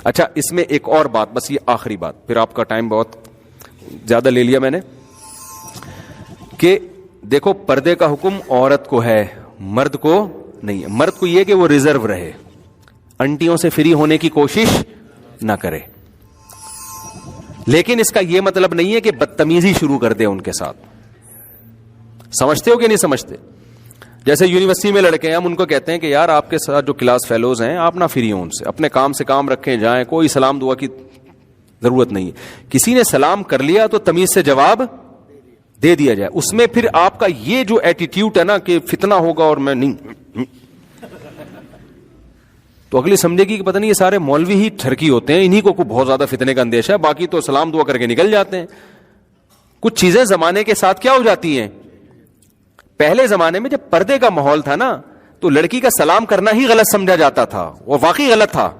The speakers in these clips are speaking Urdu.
اچھا اس میں ایک اور بات, بس یہ آخری بات, پھر آپ کا ٹائم بہت زیادہ لے لیا میں نے, کہ دیکھو پردے کا حکم عورت کو ہے, مرد کو نہیں ہے. مرد کو یہ کہ وہ ریزرو رہے, انٹیوں سے فری ہونے کی کوشش نہ کرے, لیکن اس کا یہ مطلب نہیں ہے کہ بدتمیزی شروع کر دے ان کے ساتھ. سمجھتے ہو کہ نہیں سمجھتے؟ جیسے یونیورسٹی میں لڑکے ہیں, ہم ان کو کہتے ہیں کہ یار آپ کے ساتھ جو کلاس فیلوز ہیں آپ نہ فری ہوں ان سے, اپنے کام سے کام رکھیں, جائیں, کوئی سلام دعا کی ضرورت نہیں ہے. کسی نے سلام کر لیا تو تمیز سے جواب دے دیا جائے. اس میں پھر آپ کا یہ جو ایٹیٹیوڈ ہے نا کہ فتنہ ہوگا اور میں نہیں, تو اگلی سمجھے گی کہ پتہ نہیں یہ سارے مولوی ہی ٹھرکی ہوتے ہیں, انہی کو بہت زیادہ فتنے کا اندیشہ ہے, باقی تو سلام دعا کر کے نکل جاتے ہیں. کچھ چیزیں زمانے کے ساتھ کیا ہو جاتی ہیں. پہلے زمانے میں جب پردے کا ماحول تھا نا تو لڑکی کا سلام کرنا ہی غلط سمجھا جاتا تھا, وہ واقعی غلط تھا.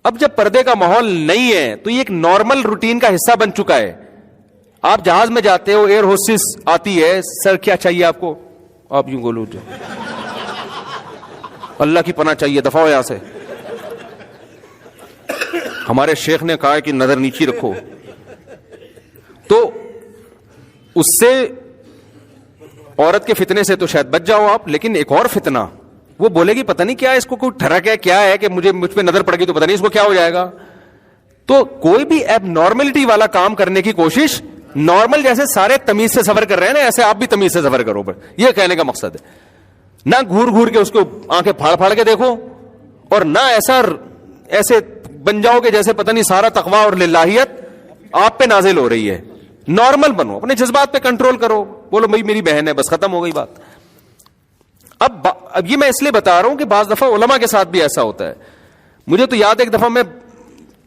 اب جب پردے کا ماحول نہیں ہے تو یہ ایک نارمل روٹین کا حصہ بن چکا ہے. آپ جہاز میں جاتے ہو, ایئر ہوسٹس آتی ہے, سر کیا چاہیے آپ کو, آپ یوں بولو اللہ کی پناہ چاہیے, دفعہ ہو یہاں سے, ہمارے شیخ نے کہا کہ نظر نیچی رکھو. تو اس سے عورت کے فتنے سے تو شاید بچ جاؤ آپ, لیکن ایک اور فتنہ, وہ بولے گی پتہ نہیں کیا اس کو, کوئی ٹھڑک ہے, کیا ہے کہ مجھ پہ نظر پڑ گئی تو پتہ نہیں اس کو کیا ہو جائے گا. تو کوئی بھی ایب نارملٹی والا کام کرنے کی کوشش, نارمل جیسے سارے تمیز سے سفر کر رہے ہیں نا ایسے آپ بھی تمیز سے سفر کرو, یہ کہنے کا مقصد ہے. نہ گھور گھور کے اس کو آنکھیں پھاڑ پھاڑ کے دیکھو, اور نہ ایسے بن جاؤ کہ جیسے پتہ نہیں سارا تقویٰ اور للہیت آپ پہ نازل ہو رہی ہے. نارمل بنو, اپنے جذبات پہ کنٹرول کرو, بولو بھائی میری بہن ہے, بس ختم ہو گئی بات. اب یہ میں اس لیے بتا رہا ہوں کہ بعض دفعہ علماء کے ساتھ بھی ایسا ہوتا ہے. مجھے تو یاد ہے ایک دفعہ میں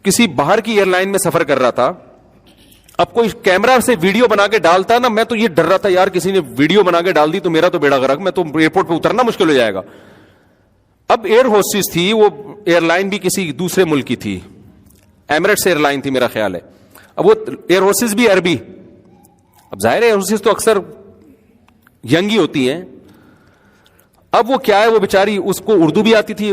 کسی باہر کی ایئر لائن میں سفر کر رہا تھا, اب کوئی کیمرہ سے ویڈیو بنا کے ڈالتا نا, میں تو یہ ڈر رہا تھا یار کسی نے ویڈیو بنا کے ڈال دی تو میرا تو بیڑا غرق, میں تو ایئرپورٹ پہ اترنا مشکل ہو جائے گا. اب ایئر ہوسٹس تھی, وہ ایئر لائن بھی کسی دوسرے ملک کی تھی, ایمریٹس ایئر لائن تھی میرا خیال ہے. اب وہ ایئر ہوسٹس بھی عربی, اب ظاہر ہے ایئر ہوسٹس تو اکثر ینگ ہی ہوتی ہیں. اب وہ کیا ہے, وہ بیچاری, اس کو اردو بھی آتی تھی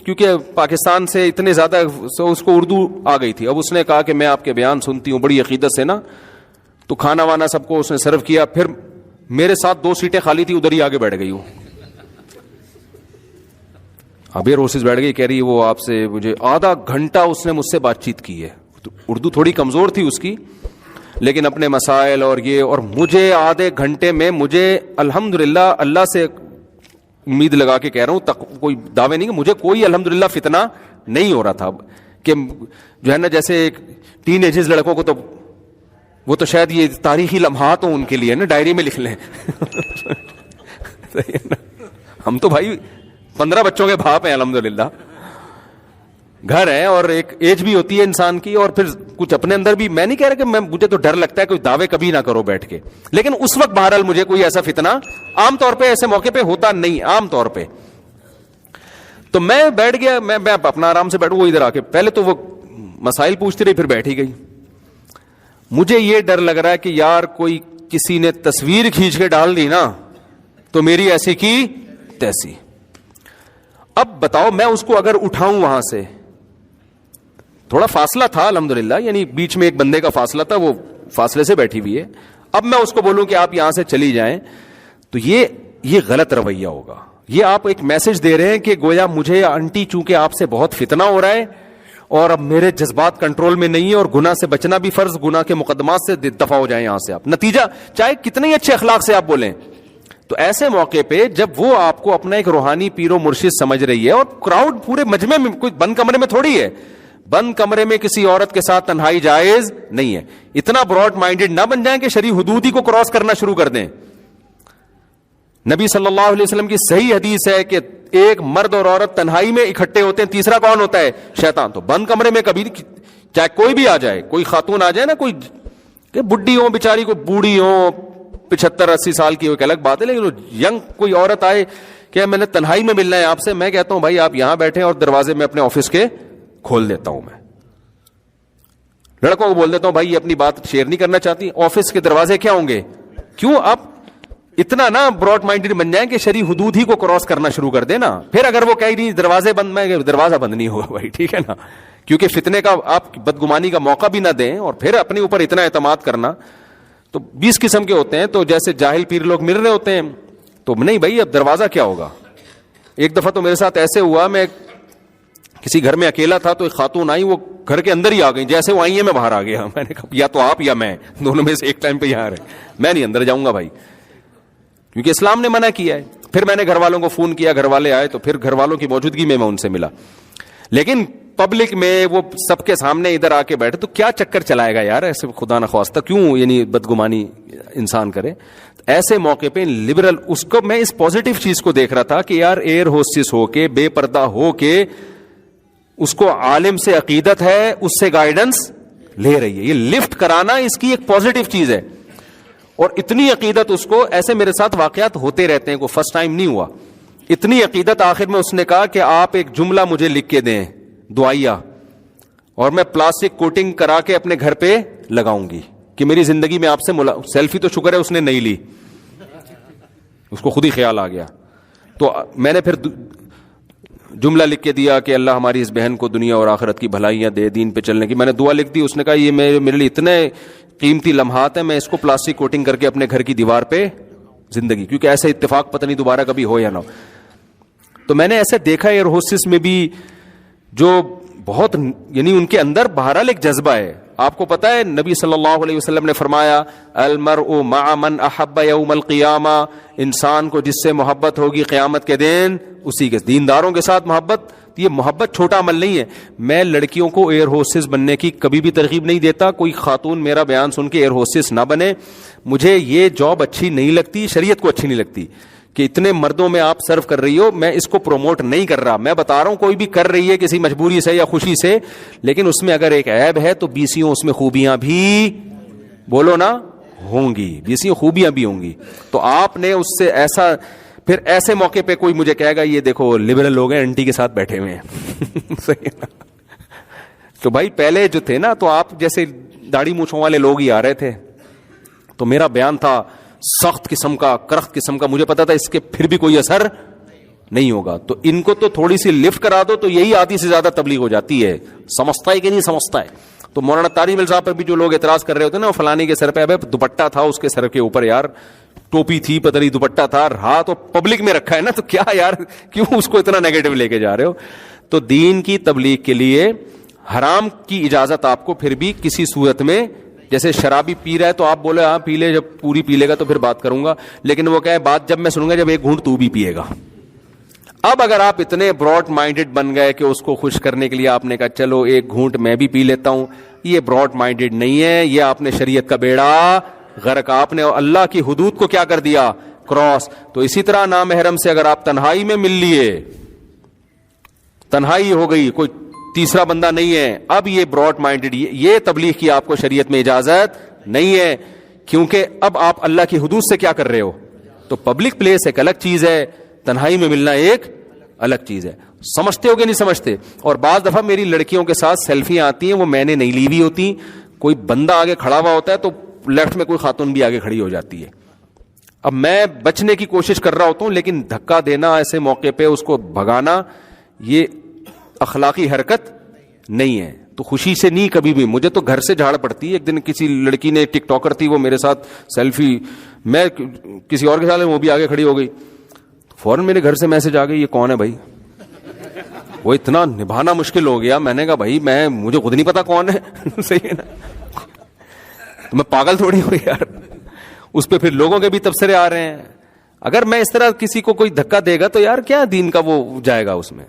کیونکہ پاکستان سے اتنے زیادہ اس کو اردو آ گئی تھی. اب اس نے کہا کہ میں آپ کے بیان سنتی ہوں بڑی عقیدت سے نا, تو کھانا وانا سب کو اس نے سرو کیا. پھر میرے ساتھ 2 سیٹیں خالی تھی, ادھر ہی آگے بیٹھ گئی ہوں. اب ایئر ہوسٹس بیٹھ گئی, کہہ رہی وہ آپ سے مجھے آدھا گھنٹہ اس نے مجھ سے بات چیت کی ہے. اردو تھوڑی کمزور تھی اس کی, لیکن اپنے مسائل اور یہ, اور مجھے آدھے گھنٹے میں, مجھے الحمدللہ اللہ سے امید لگا کے کہہ رہا ہوں, کوئی دعوے نہیں کہ مجھے کوئی الحمدللہ فتنہ نہیں ہو رہا تھا. کہ جو ہے نا جیسے ٹین ایجز لڑکوں کو تو وہ تو شاید یہ تاریخی لمحات ہوں ان کے لیے نا, ڈائری میں لکھ لیں. ہم تو بھائی 15 بچوں کے باپ ہیں الحمدللہ, گھر ہے اور ایک ایج بھی ہوتی ہے انسان کی, اور پھر کچھ اپنے اندر بھی. میں نہیں کہہ رہا کہ مجھے تو ڈر لگتا ہے, کوئی دعوے کبھی نہ کرو بیٹھ کے, لیکن اس وقت بہرحال مجھے کوئی ایسا فتنہ عام طور پہ ایسے موقع پہ ہوتا نہیں عام طور پہ. تو میں بیٹھ گیا, میں اپنا آرام سے بیٹھوں, وہ ادھر آ کے پہلے تو وہ مسائل پوچھتی رہی, پھر بیٹھ ہی گئی. مجھے یہ ڈر لگ رہا ہے کہ یار کوئی کسی نے تصویر کھینچ کے ڈال دی نا تو میری ایسی کی تیسی. اب بتاؤ میں اس کو اگر اٹھاؤں وہاں سے, تھوڑا فاصلہ تھا الحمدللہ, یعنی بیچ میں ایک بندے کا فاصلہ تھا, وہ فاصلے سے بیٹھی ہوئی ہے. اب میں اس کو بولوں کہ آپ یہاں سے چلی جائیں تو یہ غلط رویہ ہوگا. یہ آپ ایک میسج دے رہے ہیں کہ گویا مجھے آنٹی چونکہ آپ سے بہت فتنہ ہو رہا ہے اور اب میرے جذبات کنٹرول میں نہیں ہے, اور گناہ سے بچنا بھی فرض, گناہ کے مقدمات سے دفع ہو جائیں یہاں سے آپ. نتیجہ چاہے کتنے ہی اچھے اخلاق سے آپ بولیں, تو ایسے موقع پہ جب وہ آپ کو اپنا ایک روحانی پیر و مرشد سمجھ رہی ہے, اور کراؤڈ پورے مجمع میں, کوئی بند کمرے میں تھوڑی ہے, بند کمرے میں کسی عورت کے ساتھ تنہائی جائز نہیں ہے. اتنا براڈ مائنڈڈ نہ بن جائیں کہ شرعی حدود ہی کو کراس کرنا شروع کر دیں. نبی صلی اللہ علیہ وسلم کی صحیح حدیث ہے کہ ایک مرد اور عورت تنہائی میں اکٹھے ہوتے ہیں, تیسرا کون ہوتا ہے؟ شیطان. تو بند کمرے میں کبھی چاہے کوئی بھی آ جائے, کوئی خاتون آ جائے نا, کوئی کہ بڈھی ہو بیچاری, کوئی بوڑھی ہو 75-80 سال کی, ایک الگ بات ہے, لیکن ینگ کوئی عورت آئے کہ میں نے تنہائی میں ملنا ہے آپ سے, میں کہتا ہوں بھائی آپ یہاں بیٹھیں اور دروازے میں اپنے آفس کے کھول دیتا ہوں. میں لڑکوں کو بول دیتا ہوں بھائی یہ اپنی بات شیئر نہیں کرنا چاہتی, آفس کے دروازے کیا ہوں گے, کیوں آپ اتنا نا براڈ مائنڈڈ بن جائیں کہ شرعی حدود ہی کو کراس کرنا شروع کر دے نا. پھر اگر وہ کہہ رہی دروازے بند, میں دروازہ بند نہیں ہوگا بھائی, ٹھیک ہے نا, کیونکہ فتنے کا آپ بدگمانی کا موقع بھی نہ دیں اور پھر اپنے اوپر اتنا اعتماد کرنا. تو 20 قسم کے ہوتے ہیں. تو جیسے جاہل پیر لوگ مل رہے ہوتے ہیں تو نہیں بھائی اب دروازہ کیا ہوگا. ایک دفعہ تو میرے ساتھ ایسے ہوا, میں کسی گھر میں اکیلا تھا تو ایک خاتون آئی, وہ گھر کے اندر ہی آ گئی, جیسے وہ آئی ہیں میں باہر آ گیا. میں نے کہا یا تو آپ یا میں, دونوں میں سے ایک ٹائم پہ یہاں رہے, میں نہیں اندر جاؤں گا بھائی, کیونکہ اسلام نے منع کیا ہے. پھر میں نے گھر والوں کو فون کیا, گھر والے آئے تو پھر گھر والوں کی موجودگی میں ان سے ملا. لیکن پبلک میں وہ سب کے سامنے ادھر آ کے بیٹھے تو کیا چکر چلائے گا یار, ایسے خدا نخواستہ کیوں یعنی بدگمانی انسان کرے. ایسے موقع پہ لبرل, اس کو میں اس پازیٹیو چیز کو دیکھ رہا تھا کہ یار ایئر ہوسٹس ہو کے, بے پردہ ہو کے, اس کو عالم سے عقیدت ہے, اس سے گائیڈنس لے رہی ہے. یہ لفٹ کرانا اس کی ایک پازیٹیو چیز ہے, اور اتنی عقیدت اس کو. ایسے میرے ساتھ واقعات ہوتے رہتے ہیں, کوئی فرسٹ ٹائم نہیں ہوا. اتنی عقیدت, آخر میں اس نے کہا کہ آپ ایک جملہ مجھے لکھ کے دیں دعائیہ, اور میں پلاسٹک کوٹنگ کرا کے اپنے گھر پہ لگاؤں گی کہ میری زندگی میں آپ سے سیلفی تو شکر ہے اس نے نہیں لی, اس کو خود ہی خیال آ گیا. تو میں نے پھر جملہ لکھ کے دیا کہ اللہ ہماری اس بہن کو دنیا اور آخرت کی بھلائیاں دے, دین پہ چلنے کی. میں نے دعا لکھ دی. اس نے کہا یہ میرے لیے اتنے قیمتی لمحات ہیں, میں اس کو پلاسٹک کوٹنگ کر کے اپنے گھر کی دیوار پہ زندگی, کیونکہ ایسا اتفاق پتہ نہیں دوبارہ کبھی ہو یا نہ ہو. تو میں نے ایسے دیکھا ایئر ہوسٹس میں بھی جو بہت یعنی ان کے اندر بہرحال ایک جذبہ ہے. آپ کو پتا ہے نبی صلی اللہ علیہ وسلم نے فرمایا المرء مع من احب یوم القیامہ, انسان کو جس سے محبت ہوگی قیامت کے دن اسی کے. دینداروں کے ساتھ محبت, یہ محبت چھوٹا عمل نہیں ہے. میں لڑکیوں کو ایئر ہوسٹس بننے کی کبھی بھی ترغیب نہیں دیتا. کوئی خاتون میرا بیان سن کے ایئر ہوسٹس نہ بنے. مجھے یہ جاب اچھی نہیں لگتی, شریعت کو اچھی نہیں لگتی کہ اتنے مردوں میں آپ سرو کر رہی ہو. میں اس کو پروموٹ نہیں کر رہا, میں بتا رہا ہوں کوئی بھی کر رہی ہے کسی مجبوری سے یا خوشی سے, لیکن اس میں اگر ایک عیب ہے تو 20 اس میں خوبیاں بھی بولو نا ہوں گی, 20 خوبیاں بھی ہوں گی. تو آپ نے اس سے ایسا, پھر ایسے موقع پہ کوئی مجھے کہے گا یہ دیکھو لبرل لوگ ہیں انٹی کے ساتھ بیٹھے ہوئے ہیں تو بھائی پہلے جو تھے نا, تو آپ جیسے داڑھی مونچھوں والے لوگ ہی آ رہے تھے, تو میرا بیان تھا سخت قسم کا, کرخت قسم کا. مجھے پتا تھا اس کے پھر بھی کوئی اثر نہیں ہوگا, تو ان کو تو تھوڑی سی لفٹ کرا دو تو یہی آدھی سے زیادہ تبلیغ ہو جاتی ہے. سمجھتا ہے کہ نہیں سمجھتا ہے. تو مولانا طارق مل صاحب پر بھی جو لوگ اعتراض کر رہے ہوتے ہیں نا, فلانی کے سر پہ ابے دوپٹہ تھا اس کے سر کے اوپر, یار ٹوپی تھی پتہ نہیں دوپٹہ تھا, رہا تو پبلک میں رکھا ہے نا, تو کیا یار کیوں اس کو اتنا نیگیٹو لے کے جا رہے ہو. تو دین کی تبلیغ کے لیے حرام کی اجازت آپ کو پھر بھی کسی صورت میں, جیسے شرابی پی رہا ہے تو آپ بولے ہاں پی لے, جب پوری پی لے گا تو پھر بات کروں گا, لیکن وہ کہے بات جب میں سنوں گا جب ایک گھونٹ تو بھی پیے گا. اب اگر آپ اتنے براڈ مائنڈڈ بن گئے کہ اس کو خوش کرنے کے لیے آپ نے کہا چلو ایک گھونٹ میں بھی پی لیتا ہوں, یہ براڈ مائنڈڈ نہیں ہے, یہ آپ نے شریعت کا بیڑا غرق, آپ نے اللہ کی حدود کو کیا کر دیا, کراس. تو اسی طرح نامحرم سے اگر آپ تنہائی میں مل لیے, تنہائی ہو گئی, کوئی تیسرا بندہ نہیں ہے, اب یہ براڈ مائنڈڈ, یہ تبلیغ کی آپ کو شریعت میں اجازت نہیں ہے, کیونکہ اب آپ اللہ کی حدود سے کیا کر رہے ہو. تو پبلک پلیس ایک الگ چیز ہے, تنہائی میں ملنا ایک الگ چیز ہے. سمجھتے ہو کہ نہیں سمجھتے. اور بعض دفعہ میری لڑکیوں کے ساتھ سیلفیاں آتی ہیں, وہ میں نے نہیں لی ہوئی ہوتی, کوئی بندہ آگے کھڑا ہوا ہوتا ہے تو لیفٹ میں کوئی خاتون بھی آگے کھڑی ہو جاتی ہے. اب میں بچنے کی کوشش کر رہا ہوتا ہوں, لیکن دھکا دینا ایسے موقع پہ, اس کو بھگانا, یہ اخلاقی حرکت نہیں ہے. تو خوشی سے نہیں کبھی بھی. مجھے تو گھر سے جھاڑ پڑتی ہے. ایک دن کسی لڑکی نے, ٹک ٹاکر تھی, وہ میرے ساتھ سیلفی, میں کسی اور کے ساتھ, وہ بھی آگے کھڑی ہو گئی, فوراً میرے گھر سے میسج آ گئی یہ کون ہے بھائی. وہ اتنا نبھانا مشکل ہو گیا, میں نے کہا بھائی مجھے خود نہیں پتا کون ہے صحیح ہے نا, تو میں پاگل تھوڑی ہوں یار. اس پہ پھر لوگوں کے بھی تبصرے آ رہے ہیں. اگر میں اس طرح کسی کو کوئی دھکا دے گا تو یار کیا دین کا وہ جائے گا اس میں.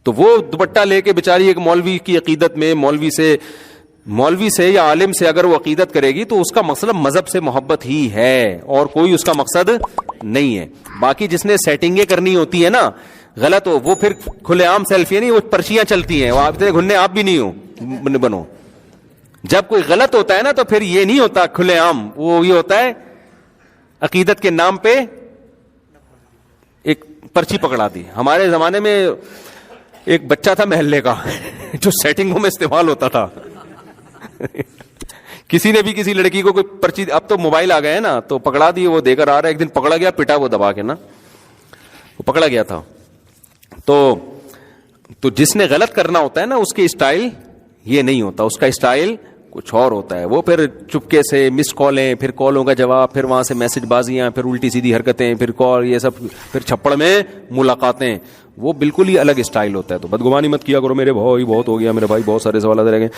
تو وہ دوپٹہ لے کے بیچاری ایک مولوی کی عقیدت میں, مولوی سے یا عالم سے اگر وہ عقیدت کرے گی تو اس کا مقصد مذہب سے محبت ہی ہے, اور کوئی اس کا مقصد نہیں ہے. باقی جس نے سیٹنگیں کرنی ہوتی ہے نا غلط ہو, وہ پھر کھلے عام سیلفی نہیں, وہ پرچیاں چلتی ہیں, وہ آپ اتنے گھننے آپ بھی نہیں ہو بنو. جب کوئی غلط ہوتا ہے نا تو پھر یہ نہیں ہوتا کھلے عام, وہ یہ ہوتا ہے عقیدت کے نام پہ ایک پرچی پکڑا دی. ہمارے زمانے میں ایک بچہ تھا محلے کا جو سیٹنگوں میں استعمال ہوتا تھا. کسی نے بھی کسی لڑکی کو کوئی پرچی, اب تو موبائل آ گئے نا, تو پکڑا دی, وہ دے کر آ رہا ہے. ایک دن پکڑا گیا, پٹا وہ دبا کے نا, وہ پکڑا گیا تھا. تو تو جس نے غلط کرنا ہوتا ہے نا اس کے اسٹائل یہ نہیں ہوتا, اس کا اسٹائل کچھ اور ہوتا ہے. وہ پھر چپکے سے مس کالیں, پھر کالوں کا جواب, پھر وہاں سے میسج بازیاں, پھر الٹی سیدھی حرکتیں, پھر کال, یہ سب, پھر چھپڑ میں ملاقاتیں, وہ بالکل ہی الگ اسٹائل ہوتا ہے. تو بدگمانی مت کیا کرو میرے بھائی, بہت ہو گیا میرے بھائی, بہت سارے سوالات رہ گئے.